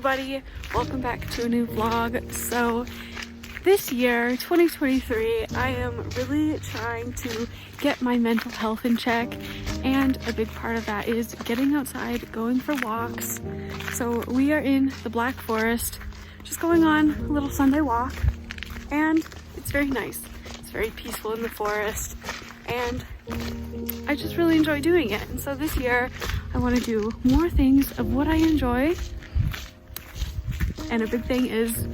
everybody, welcome back to a new vlog. So this year, 2023, I am really trying to get my mental health in check, and a big part of that is getting outside, going for walks. So we are in the Black Forest, just going on a little Sunday walk, and it's very nice. It's very peaceful in the forest, and I just really enjoy doing it. And so this year I want to do more things of what I enjoy, and a big thing is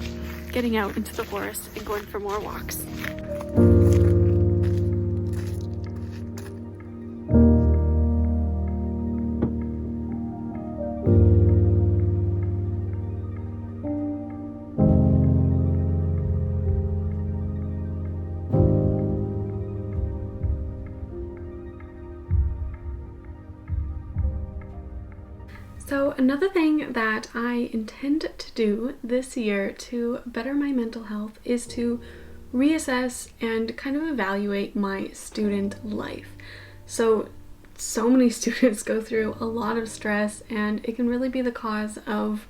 getting out into the forest and going for more walks. So another thing that I intend to do this year to better my mental health is to reassess and kind of evaluate my student life. So many students go through a lot of stress, and it can really be the cause of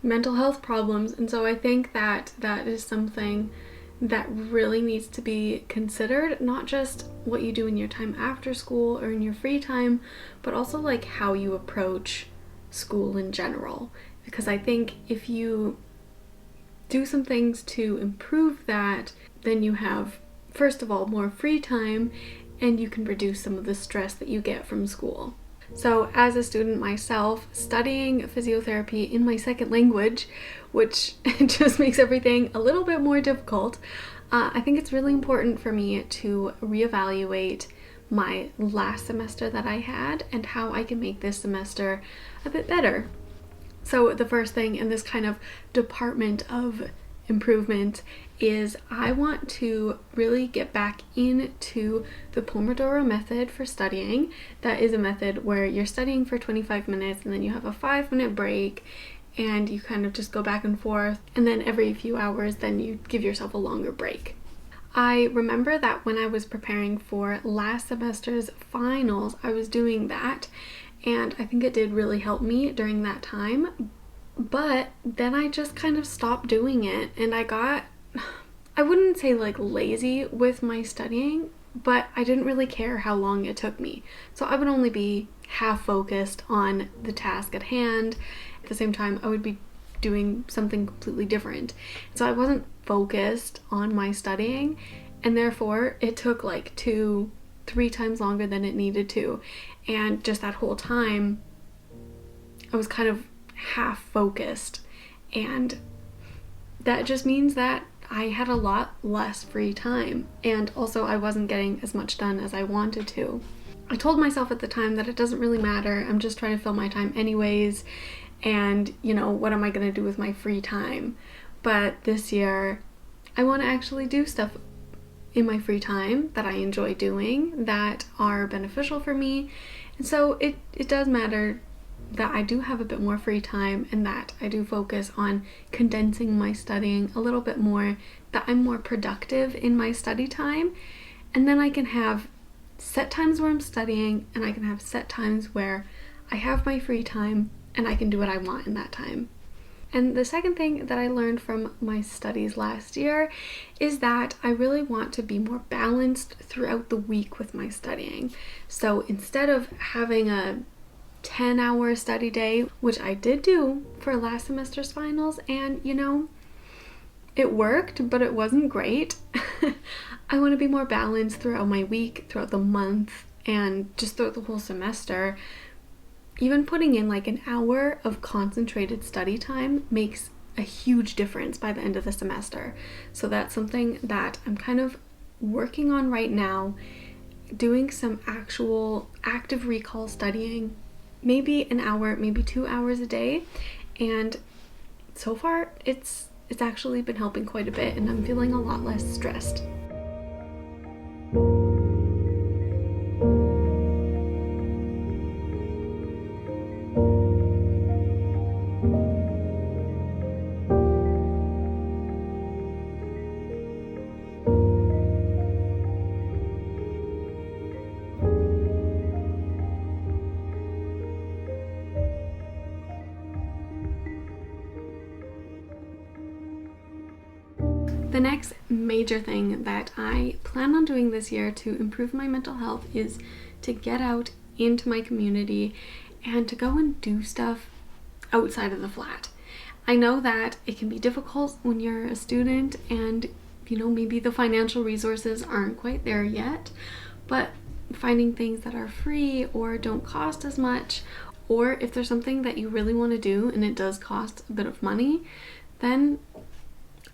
mental health problems. And so I think that that is something that really needs to be considered, not just what you do in your time after school or in your free time, but also like how you approach school in general. Because I think if you do some things to improve that, then you have, first of all, more free time, and you can reduce some of the stress that you get from school. So as a student myself, studying physiotherapy in my second language, which just makes everything a little bit more difficult, I think it's really important for me to reevaluate my last semester that I had and how I can make this semester a bit better. So the first thing in this kind of department of improvement is I want to really get back into the Pomodoro method for studying. That is a method where you're studying for 25 minutes and then you have a 5-minute break, and you kind of just go back and forth, and then every few hours then you give yourself a longer break. I remember that when I was preparing for last semester's finals, I was doing that, and I think it did really help me during that time. But then I just kind of stopped doing it, and I wouldn't say like lazy with my studying, but I didn't really care how long it took me. So I would only be half focused on the task at hand. At the same time, I would be doing something completely different. So I wasn't focused on my studying, and therefore it took like 2-3 times longer than it needed to. And just that whole time, I was kind of half focused, and that just means that I had a lot less free time, and also I wasn't getting as much done as I wanted to. I told myself at the time that it doesn't really matter, I'm just trying to fill my time anyways, and what am I going to do with my free time? But this year I want to actually do stuff in my free time that I enjoy doing, that are beneficial for me. And so it does matter that I do have a bit more free time, and that I do focus on condensing my studying a little bit more, that I'm more productive in my study time. And then I can have set times where I'm studying, and I can have set times where I have my free time and I can do what I want in that time. And the second thing that I learned from my studies last year is that I really want to be more balanced throughout the week with my studying. So instead of having a 10-hour study day, which I did do for last semester's finals, and it worked, but it wasn't great. I want to be more balanced throughout my week, throughout the month, and just throughout the whole semester. Even putting in like an hour of concentrated study time makes a huge difference by the end of the semester. So that's something that I'm kind of working on right now, doing some actual active recall studying, maybe an hour, maybe 2 hours a day. And so far it's actually been helping quite a bit, and I'm feeling a lot less stressed. The next major thing that I plan on doing this year to improve my mental health is to get out into my community and to go and do stuff outside of the flat. I know that it can be difficult when you're a student and, you know, maybe the financial resources aren't quite there yet, but finding things that are free or don't cost as much, or if there's something that you really want to do and it does cost a bit of money, then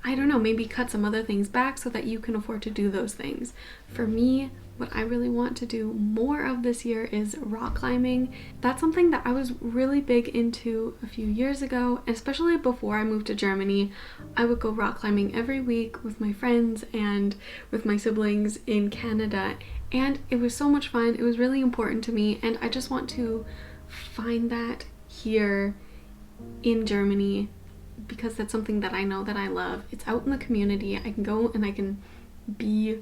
I don't know, maybe cut some other things back so that you can afford to do those things. For me, what I really want to do more of this year is rock climbing. That's something that I was really big into a few years ago, especially before I moved to Germany. I would go rock climbing every week with my friends and with my siblings in Canada, and it was so much fun. It was really important to me, and I just want to find that here in Germany, because that's something that I know that I love. It's out in the community. I can go and I can be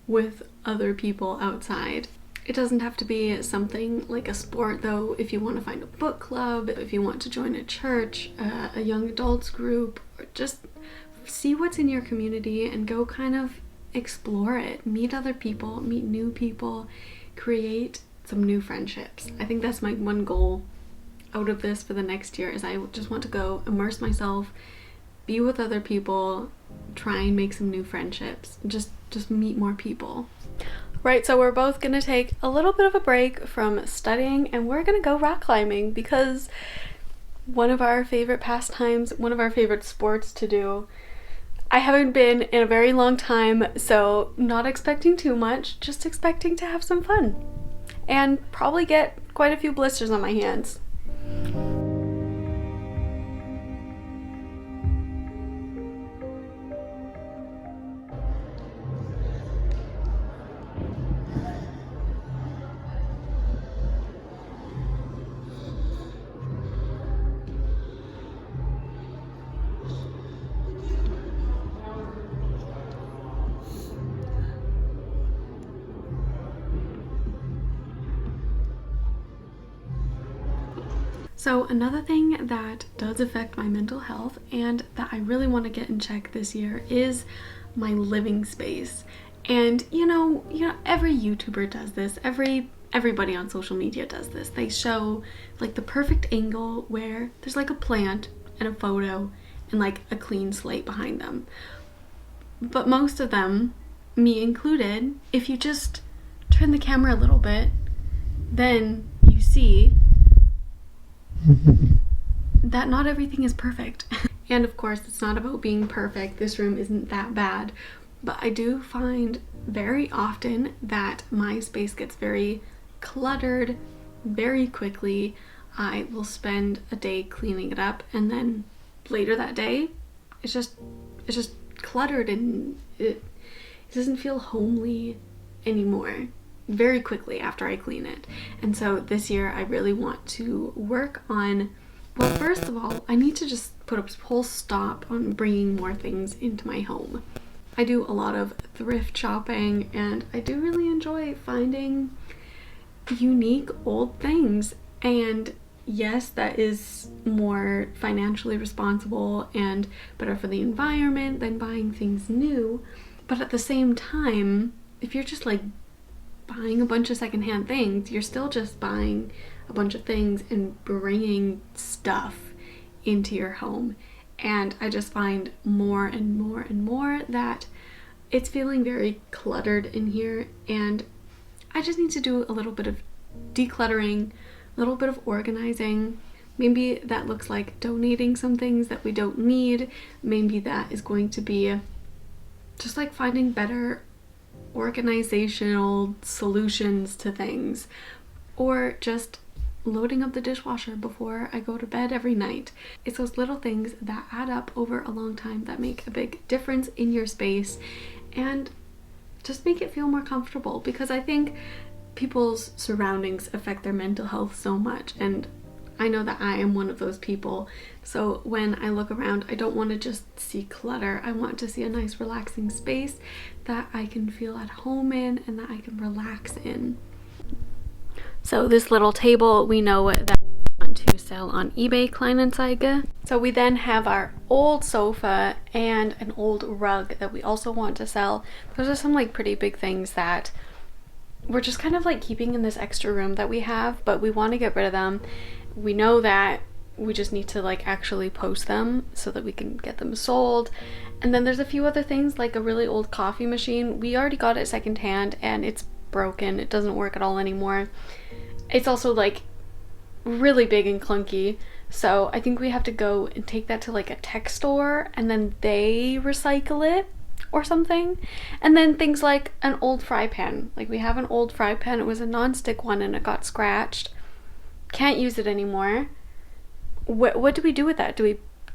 with other people outside. It doesn't have to be something like a sport though. If you want to find a book club, if you want to join a church, a young adults group, or just see what's in your community and go kind of explore it. Meet other people, meet new people, create some new friendships. I think that's my one goal out of this for the next year, is I just want to go immerse myself, be with other people, try and make some new friendships, just meet more people. Right, so we're both gonna take a little bit of a break from studying and we're gonna go rock climbing, because one of our favorite pastimes, one of our favorite sports to do. I haven't been in a very long time, so not expecting too much, just expecting to have some fun and probably get quite a few blisters on my hands. So another thing that does affect my mental health and that I really want to get in check this year is my living space. And you know, every YouTuber does this, everybody on social media does this. They show like the perfect angle where there's like a plant and a photo and like a clean slate behind them. But most of them, me included, if you just turn the camera a little bit, then you see that not everything is perfect. And of course, it's not about being perfect. This room isn't that bad. But I do find very often that my space gets very cluttered very quickly. I will spend a day cleaning it up, and then later that day, it's just cluttered, and it doesn't feel homely anymore very quickly after I clean it. And so this year I really want to work on, well, first of all, I need to just put a full stop on bringing more things into my home. I do a lot of thrift shopping, and I do really enjoy finding unique old things. And yes, that is more financially responsible and better for the environment than buying things new. But at the same time, if you're just like buying a bunch of secondhand things, you're still just buying a bunch of things and bringing stuff into your home. And I just find more and more and more that it's feeling very cluttered in here, and I just need to do a little bit of decluttering, a little bit of organizing. Maybe that looks like donating some things that we don't need. Maybe that is going to be just like finding better organizational solutions to things, or just loading up the dishwasher before I go to bed every night. It's those little things that add up over a long time that make a big difference in your space and just make it feel more comfortable, because I think people's surroundings affect their mental health so much, and I know that I am one of those people. So when I look around, I don't want to just see clutter. I want to see a nice relaxing space that I can feel at home in and that I can relax in. So this little table, we know that we want to sell on eBay Kleinanzeigen. So we then have our old sofa and an old rug that we also want to sell. Those are some like pretty big things that we're just kind of like keeping in this extra room that we have, but we want to get rid of them. We know that we just need to like actually post them so that we can get them sold. And then there's a few other things, like a really old coffee machine. We already got it secondhand and it's broken. It doesn't work at all anymore. It's also like really big and clunky, so I think we have to go and take that to like a tech store and then they recycle it or something. And then things like an old fry pan. Like we have an old fry pan. It was a non-stick one and it got scratched. Can't use it anymore. What do we do with that?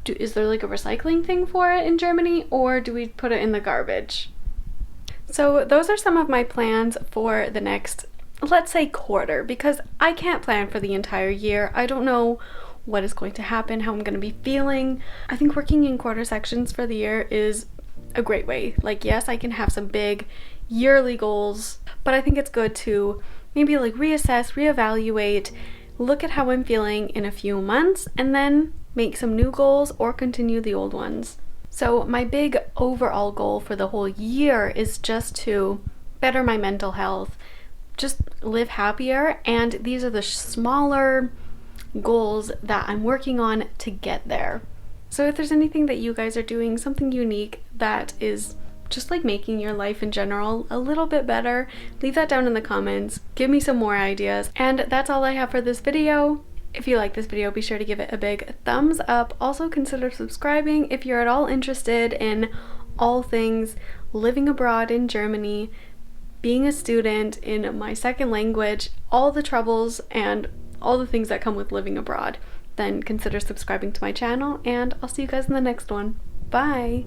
Is there like a recycling thing for it in Germany, or do we put it in the garbage? So those are some of my plans for the next, let's say, quarter, because I can't plan for the entire year. I don't know what is going to happen, how I'm going to be feeling. I think working in quarter sections for the year is a great way. Like, yes, I can have some big yearly goals, but I think it's good to maybe like reassess, reevaluate, look at how I'm feeling in a few months, and then make some new goals or continue the old ones. So my big overall goal for the whole year is just to better my mental health, just live happier, and these are the smaller goals that I'm working on to get there. So if there's anything that you guys are doing, something unique that is just like making your life in general a little bit better, leave that down in the comments. Give me some more ideas. And that's all I have for this video. If you like this video, be sure to give it a big thumbs up. Also consider subscribing if you're at all interested in all things living abroad in Germany, being a student in my second language, all the troubles and all the things that come with living abroad. Then consider subscribing to my channel, and I'll see you guys in the next one. Bye!